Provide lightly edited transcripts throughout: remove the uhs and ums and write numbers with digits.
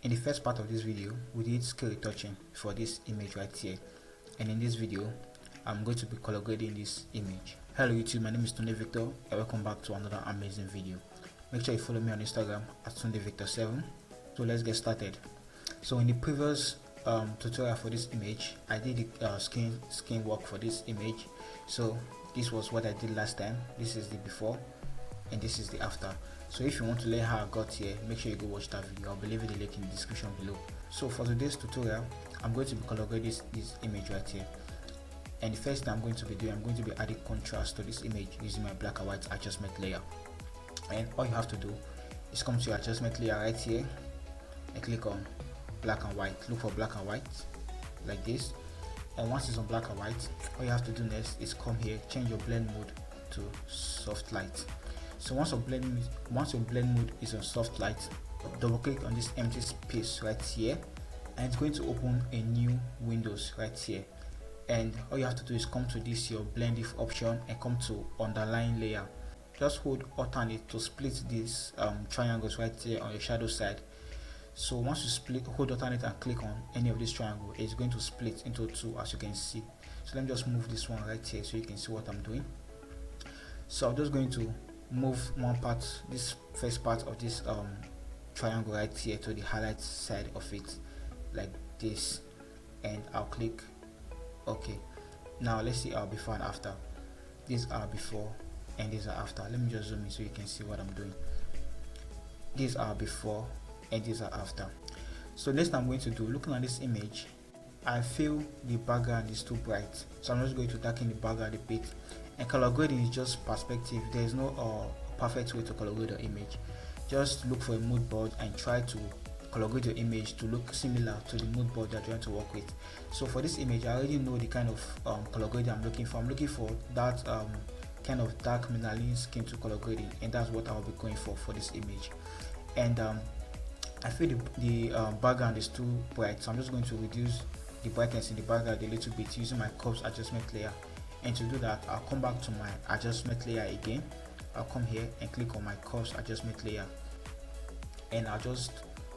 In the first part of this video, we did scale retouching for this image right here, and in this video I'm going to be color grading this image. Hello YouTube, my name is Tunde Victor and welcome back to another amazing video. Make sure you follow me on Instagram at Tunde Victor 7. So let's get started. So in the previous tutorial for this image, I did the skin work for this image. So this was what I did last time. This is the before and this is the after. So if you want to learn how I got here, make sure you go watch that video. I'll be leaving the link in the description below. So for today's tutorial, I'm going to be color grading this image right here. And the first thing I'm going to be doing, I'm going to be adding contrast to this image using my black and white adjustment layer. And all you have to do is come to your adjustment layer right here and click on black and white. Look for black and white like this. And once it's on black and white, all you have to do next is come here, change your blend mode to soft light. So once your blend mode is on soft light, double click on this empty space right here, and it's going to open a new windows right here. And all you have to do is come to this your blend if option and come to underline layer. Just hold alternate to split these triangles right here on your shadow side. So once you hold alternate and click on any of these triangles, it's going to split into two, as you can see. So let me just move this one right here so you can see what I'm doing. So I'm just going to move one part, this first part of this triangle right here to the highlight side of it like this, and I'll click OK. Now let's see our before and after. These are before and these are after. Let me just zoom in so you can see what I'm doing. These are before and these are after. So next I'm going to do, looking at this image, I feel the background is too bright, so I'm just going to darken the background a bit. And color grading is just perspective. There is no perfect way to color grade your image. Just look for a mood board and try to color grade your image to look similar to the mood board that you're trying to work with. So for this image, I already know the kind of color grading I'm looking for. I'm looking for that kind of dark melanin skin to color grading, and that's what I'll be going for this image. And I feel the background is too bright, so I'm just going to reduce the brightness in the background a little bit using my curves adjustment layer. And to do that, I'll come back to my adjustment layer again. I'll come here and click on my curves adjustment layer, and I'll just,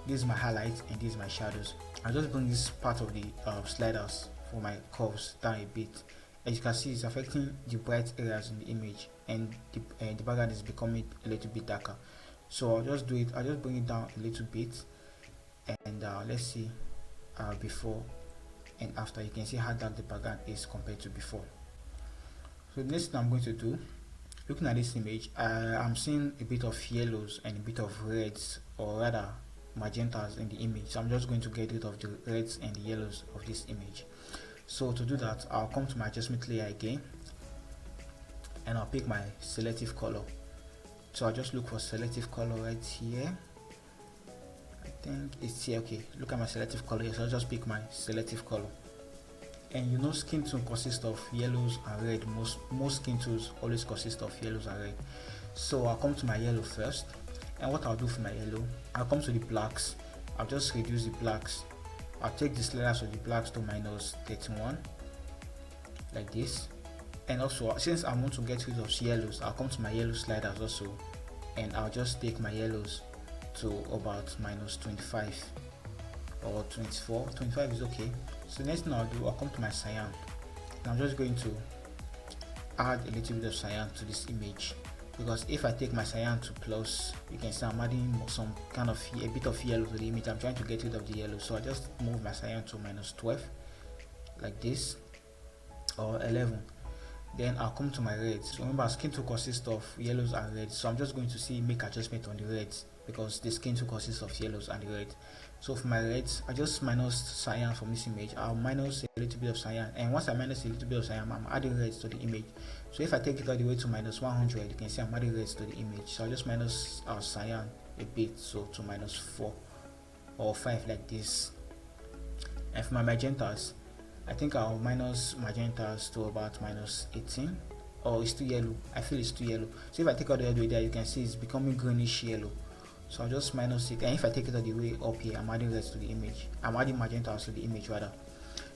this is my highlights and this is my shadows. I'll just bring this part of the sliders for my curves down a bit. As you can see, it's affecting the bright areas in the image, and the background is becoming a little bit darker. So I'll just do it, I'll just bring it down a little bit, and let's see before and after. You can see how dark the background is compared to before. So the next thing I'm going to do, looking at this image, I'm seeing a bit of yellows and a bit of reds, or rather magentas in the image. So I'm just going to get rid of the reds and the yellows of this image. So to do that, I'll come to my adjustment layer again, and I'll pick my selective color. So I'll just look for selective color right here. I think it's here. Okay, look at my selective color here. So I'll just pick my selective color. And you know, skin tone consists of yellows and red. Most skin tones always consist of yellows and red. So I'll come to my yellow first, and what I'll do for my yellow, I'll come to the blacks. I'll just reduce the blacks. I'll take the sliders of the blacks to -31 like this. And also, since I want to get rid of yellows, I'll come to my yellow sliders also, and I'll just take my yellows to about -25 or 24. 25 is okay. So next thing I'll do, I'll come to my cyan, and I'm just going to add a little bit of cyan to this image, because if I take my cyan to plus, you can see I'm adding some kind of a bit of yellow to the image. I'm trying to get rid of the yellow, so I just move my cyan to -12 like this, or 11. Then I'll come to my reds. So remember, skin tone consists of yellows and reds, so I'm just going to make adjustment on the reds, because the skin tone consists of yellows and reds. So for my reds, I just minus cyan from this image. I'll minus a little bit of cyan, and once I minus a little bit of cyan, I'm adding reds to the image. So if I take it all the way to -100, you can see I'm adding reds to the image. So I'll just minus our cyan a bit, so to -4 or 5 like this. And for my magentas, I think I'll minus magentas to about -18, or it's too yellow. I feel it's too yellow. So if I take all the way there, you can see it's becoming greenish yellow. So I'll just minus it, and if I take it all the way up here, I'm adding reds to the image. I'm adding magentas to the image rather.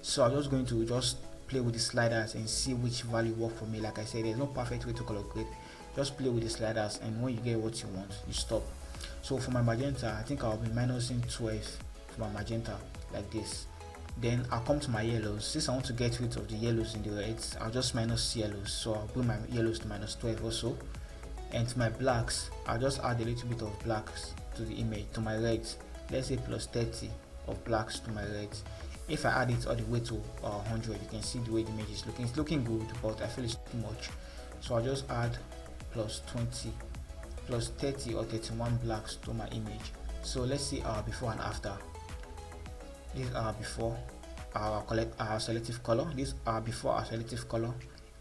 So I'm just going to just play with the sliders and see which value work for me. Like I said, there's no perfect way to color grade. Just play with the sliders, and when you get what you want, you stop. So for my magenta, I think I'll be minusing 12 for my magenta like this. Then I'll come to my yellows. Since I want to get rid of the yellows in the reds, I'll just minus yellows, so I'll bring my yellows to minus 12 also. And to my blacks, I'll just add a little bit of blacks to the image, to my reds. Let's say plus 30 of blacks to my reds. If I add it all the way to 100, you can see the way the image is looking. It's looking good, but I feel it's too much, so I'll just add plus 20, plus 30 or 31 blacks to my image. So let's see our before and after. These are before our selective color, these are before our selective color,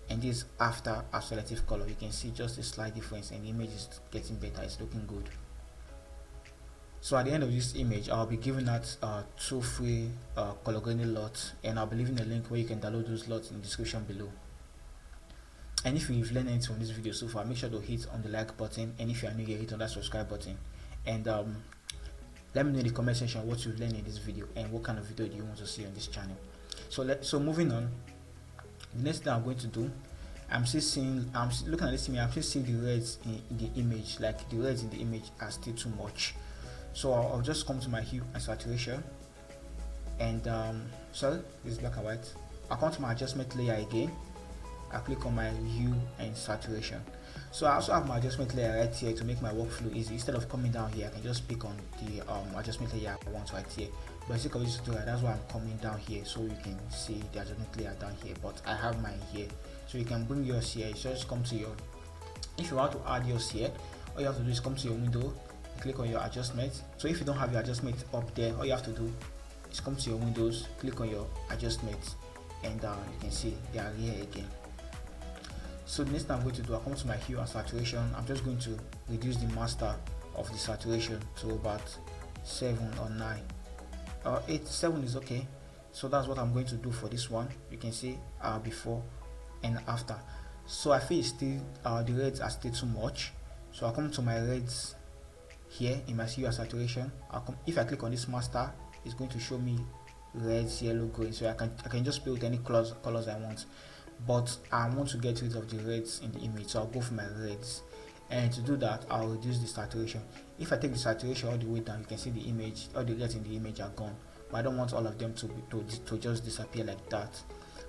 and this after our selective color. You can see just a slight difference, and the image is getting better, it's looking good. So at the end of this image, I'll be giving out 2 free color grading LUTs, and I'll be leaving a link where you can download those LUTs in the description below. And if you've learned anything from this video so far, make sure to hit on the like button, and if you are new here, hit on that subscribe button. And let me know in the comment section what you've learned in this video and what kind of video do you want to see on this channel. So moving on, the next thing I'm going to do, I'm looking at this image, I'm still seeing the reds in the image, like the reds in the image are still too much. So I'll just come to my hue and saturation, and sorry, this is black and white. I'll come to my adjustment layer again. I click on my hue and saturation. So I also have my adjustment layer right here to make my workflow easy. Instead of coming down here, I can just pick on the adjustment layer I want right here. But instead of this tutorial, that's why I'm coming down here, so you can see the adjustment layer down here. But I have mine here, so you can bring yours here. So just come to your, if you want to add yours here, all you have to do is come to your window, click on your adjustment. So if you don't have your adjustment up there, all you have to do is come to your windows, click on your adjustments, and you can see they are here again. So the next thing I'm going to do, I'll come to my hue and saturation. I'm just going to reduce the master of the saturation to about 7 or 9 or 8. 7 is okay. So that's what I'm going to do for this one. You can see before and after. So I feel still the reds are still too much, so I'll come to my reds here in my hue and saturation. If I click on this master, it's going to show me reds, yellow, green, so I can just play with any colors I want. But I want to get rid of the reds in the image, so I'll go for my reds, and to do that I'll reduce the saturation. If I take the saturation all the way down, you can see the image, all the reds in the image are gone, but I don't want all of them to just disappear like that,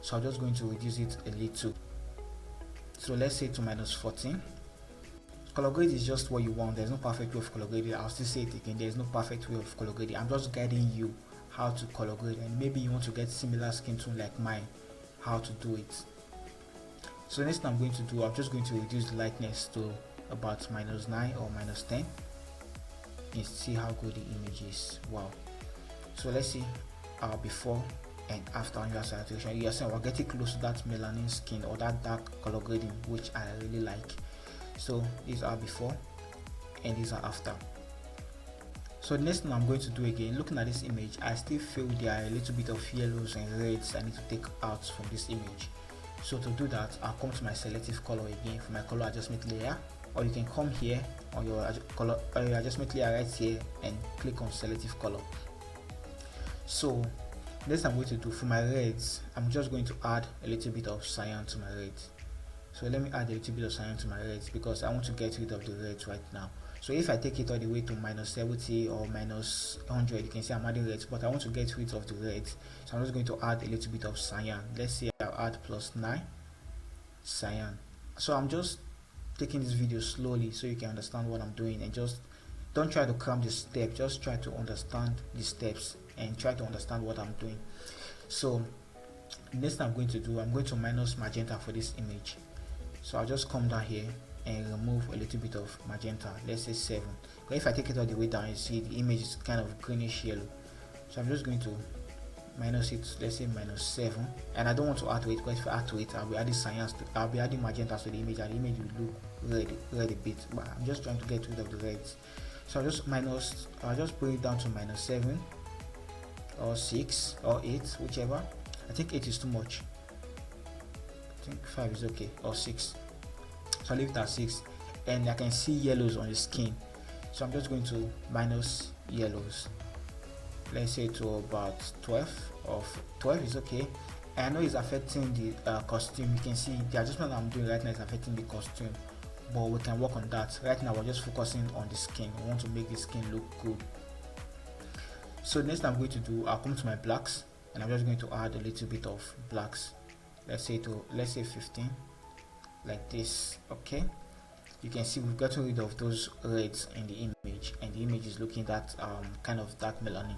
so I'm just going to reduce it a little. So let's say to minus 14. Color grade is just what you want. There's no perfect way of color grading. I'll still say it again, there's no perfect way of color grading. I'm just guiding you how to color grade, and maybe you want to get similar skin tone like mine, how to do it. So next thing I'm going to do, I'm just going to reduce the lightness to about minus 9 or minus 10, and see how good the image is. Wow. So let's see before and after on your saturation. You are saying we're getting close to that melanin skin or that dark color grading, which I really like. So these are before and these are after. So the next thing I'm going to do, again, looking at this image, I still feel there are a little bit of yellows and reds I need to take out from this image. So to do that, I'll come to my selective color again for my color adjustment layer, or you can come here on your adjustment layer right here and click on selective color. So next I'm going to do, for my reds, I'm just going to add a little bit of cyan to my reds. So let me add a little bit of cyan to my reds because I want to get rid of the reds right now. So if I take it all the way to minus 70 or minus 100, you can see I'm adding reds, but I want to get rid of the reds, so I'm just going to add a little bit of cyan. Let's say I'll add plus 9 cyan. So I'm just taking this video slowly so you can understand what I'm doing, and just don't try to cram the step, just try to understand the steps and try to understand what I'm doing. So next thing I'm going to do, I'm going to minus magenta for this image. So I'll just come down here and remove a little bit of magenta, let's say 7. But if I take it all the way down, you see the image is kind of greenish yellow, so I'm just going to minus it, let's say minus 7. And I don't want to add to it, because if I add to it, I'll be adding cyan, I'll be adding magenta to the image, and the image will look red a bit, but I'm just trying to get rid of the reds. So I'll just bring it down to minus 7 or 6 or 8, whichever. I think 8 is too much, I think 5 is okay, or 6. So I leave it at 6, and I can see yellows on the skin, so I'm just going to minus yellows, let's say to about 12, or 12 is okay. And I know it's affecting the costume. You can see the adjustment I'm doing right now is affecting the costume, but we can work on that. Right now we're just focusing on the skin. We want to make the skin look good. So next I'm going to do, I'll come to my blacks and I'm just going to add a little bit of blacks. Let's say 15, like this. Okay, you can see we've gotten rid of those reds in the image, and the image is looking that kind of dark melanin.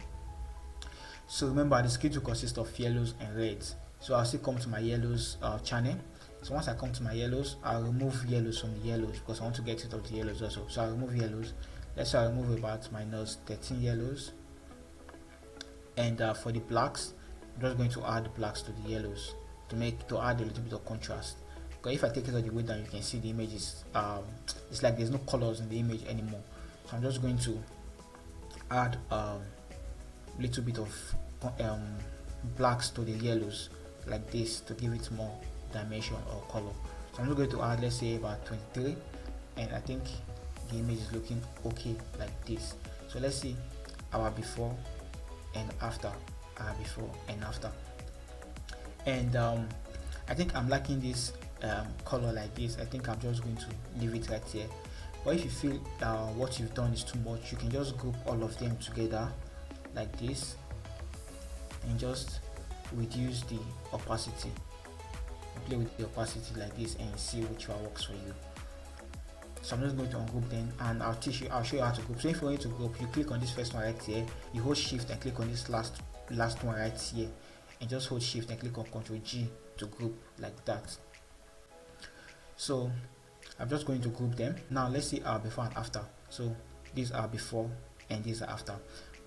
So remember, the skin will consist of yellows and reds. So I'll still come to my yellows channel. So once I come to my yellows, I'll remove yellows from the yellows because I want to get rid of the yellows also. So I'll remove yellows. Let's say I'll remove about minus 13 yellows. And for the blacks, I'm just going to add blacks to the yellows to add a little bit of contrast. Because if I take it all the way down, you can see the image is it's like there's no colors in the image anymore. So I'm just going to add little bit of blacks to the yellows like this to give it more dimension or color. So I'm just going to add, let's say, about 23, and I think the image is looking okay like this. So let's see our before and after, before and after. And I think I'm liking this color like this. I think I'm just going to leave it right here. But if you feel what you've done is too much, you can just group all of them together like this and just reduce the opacity. Play with the opacity like this and see which one works for you. So I'm just going to ungroup them, and I'll show you how to group. So if you want to group, you click on this first one right here, you hold shift and click on this last one right here, and just hold shift and click on Ctrl G to group like that. So I'm just going to group them. Now let's see our before and after. So these are before and these are after.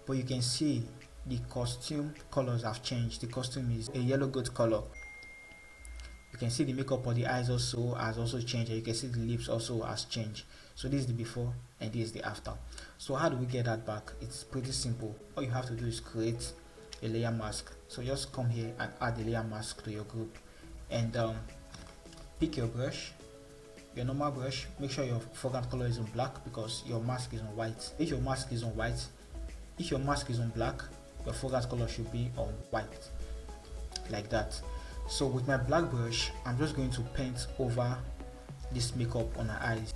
But you can see the costume colors have changed. The costume is a yellow gold color. You can see the makeup on the eyes also has also changed, and you can see the lips also has changed. So this is the before and this is the after. So how do we get that back? It's pretty simple. All you have to do is create a layer mask. So just come here and add the layer mask to your group, and pick your brush, your normal brush. Make sure your foreground color is on black because your mask is on white. If your mask is on white, if your mask is on black, your foreground color should be on white like that. So with my black brush, I'm just going to paint over this makeup on her eyes.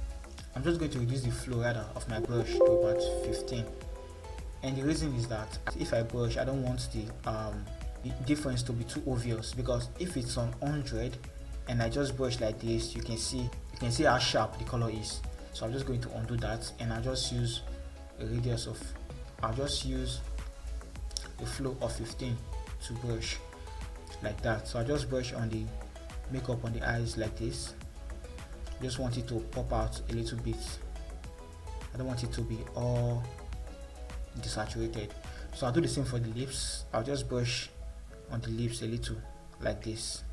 I'm just going to reduce the flow rather of my brush to about 15. And the reason is that if I brush, I don't want the difference to be too obvious, because if it's on 100 and I just brush like this, you can see how sharp the color is. So I'm just going to undo that, and I'll just use a radius of, I'll just use the flow of 15 to brush like that. So I just brush on the makeup on the eyes like this. Just want it to pop out a little bit. I don't want it to be all desaturated. So I'll do the same for the lips. I'll just brush on the lips a little like this,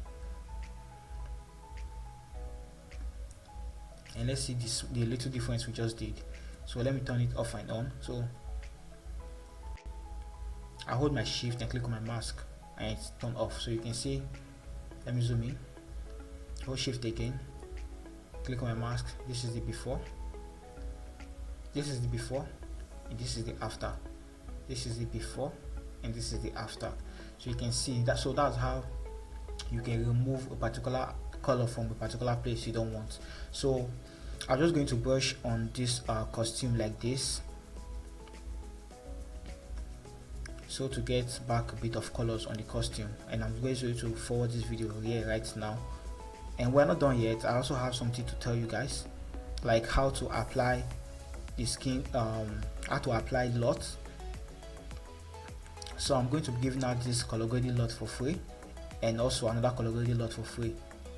and let's see the little difference we just did. So let me turn it off and on. So I hold my shift and click on my mask and it's turned off. So you can see, let me zoom in, hold shift again, click on my mask. This is the before, this is the before, and this is the after. This is the before and this is the after. So you can see that. So that's how you can remove a particular color from a particular place you don't want. So I'm just going to brush on this costume like this, so to get back a bit of colors on the costume. And I'm going to forward this video here right now. And we're not done yet. I also have something to tell you guys, like how to apply the skin, how to apply LUT. So I'm going to be giving out this color grading LUT for free, and also another color grading LUT for free,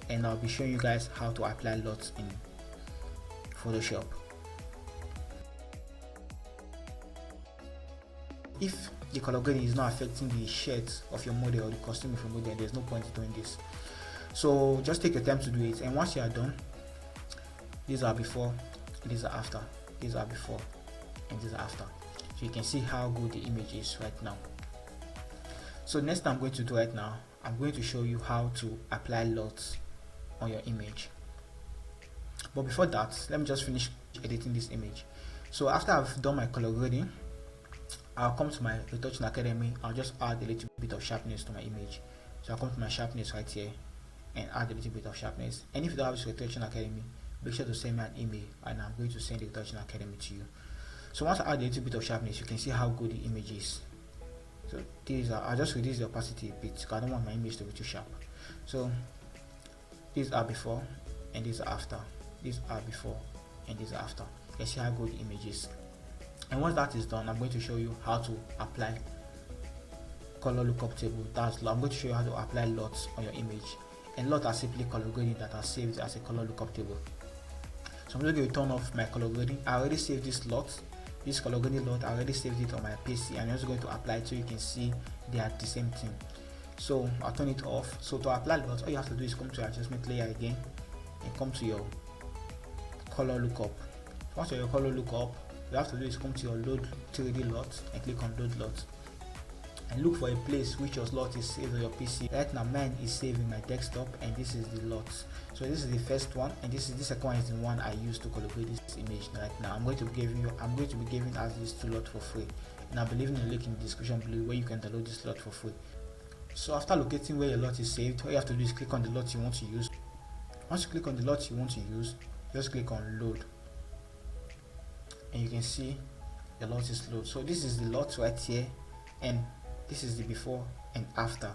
and I'll be showing you guys how to apply LUT in Photoshop. If the color grading is not affecting the shades of your model or the costume of your model, there's no point in doing this. So just take your time to do it, and once you are done, these are before, these are after, these are before, and these are after. So you can see how good the image is right now. So next thing I'm going to do right now, I'm going to show you how to apply LUTs on your image. But before that, let me just finish editing this image. So after I've done my color grading, I'll come to my Retouching Academy. I'll just add a little bit of sharpness to my image. So I'll come to my sharpness right here and add a little bit of sharpness. And if you don't have this Retouching Academy, make sure to send me an email and I'm going to send the Retouching Academy to you. So once I add a little bit of sharpness, you can see how good the image is. So these are, I just reduce the opacity a bit because I don't want my image to be too sharp. So these are before and these are after. These are before and these are after. You can see how good the image is. And once that is done, I'm going to show you how to apply color lookup table. I'm going to show you how to apply LUTs on your image. And LUTs are simply color grading that are saved as a color lookup table. So I'm going to turn off my color grading. I already saved this LUT, this color grading LUT. I already saved it on my PC, and I'm just going to apply it so you can see they are the same thing. So I'll turn it off. So to apply LUT, all you have to do is come to your adjustment layer again and come to your color lookup. Once you're your color lookup, you have to do is come to your load 3D LUT and click on load LUT. And look for a place which your LUT is saved on your PC. Right now mine is saved in my desktop, and this is the LUT. So this is the first one, and this is the second one is the one I use to color grade this image right now. I'm going to be giving us these two LUT for free, and I'll be leaving a link in the description below where you can download this LUT for free. So after locating where your LUT is saved, all you have to do is click on the LUT you want to use. Once you click on the LUT you want to use, just click on load, and you can see the LUT is load. So this is the LUT right here, and this is the before and after,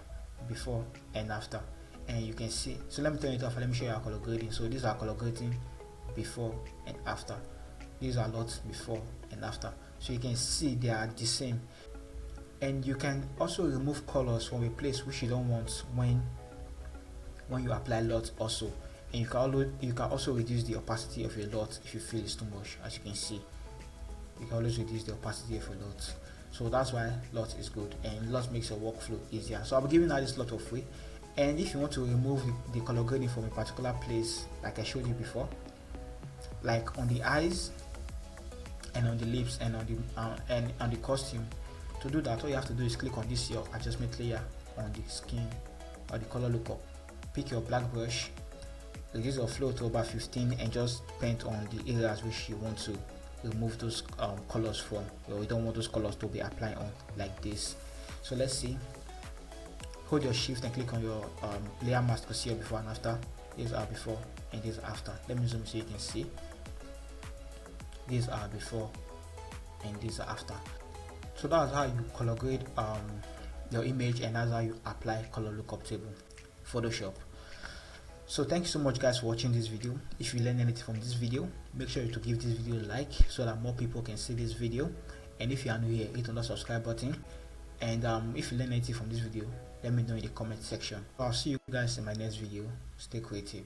and you can see. So let me turn it off and let me show you our color grading. So these are color grading before and after. These are LUTs before and after. So you can see they are the same. And you can also remove colors from a place which you don't want when you apply LUT also. And you can also reduce the opacity of your LUT if you feel it's too much. As you can see, you can always reduce the opacity of your LUT. So that's why LUT is good, and LUT makes your workflow easier. So I'll be giving out this LUT for free. And if you want to remove the color grading from a particular place, like I showed you before, like on the eyes and on the lips and on the costume, to do that all you have to do is click on this your adjustment layer on the skin or the color lookup. Pick your black brush, reduce your flow to about 15, and just paint on the areas which you want to remove those colors from, or you don't want those colors to be applied on, like this. So let's see. Hold your shift and click on your layer mask to see your before and after. These are before and these are after. Let me zoom so you can see. These are before and these are after. So that's how you color grade your image, and that's how you apply color lookup table Photoshop. So thank you so much guys for watching this video. If you learned anything from this video, make sure to give this video a like so that more people can see this video. And if you are new here, hit on the subscribe button. And if you learned anything from this video, let me know in the comment section. I'll see you guys in my next video. Stay creative.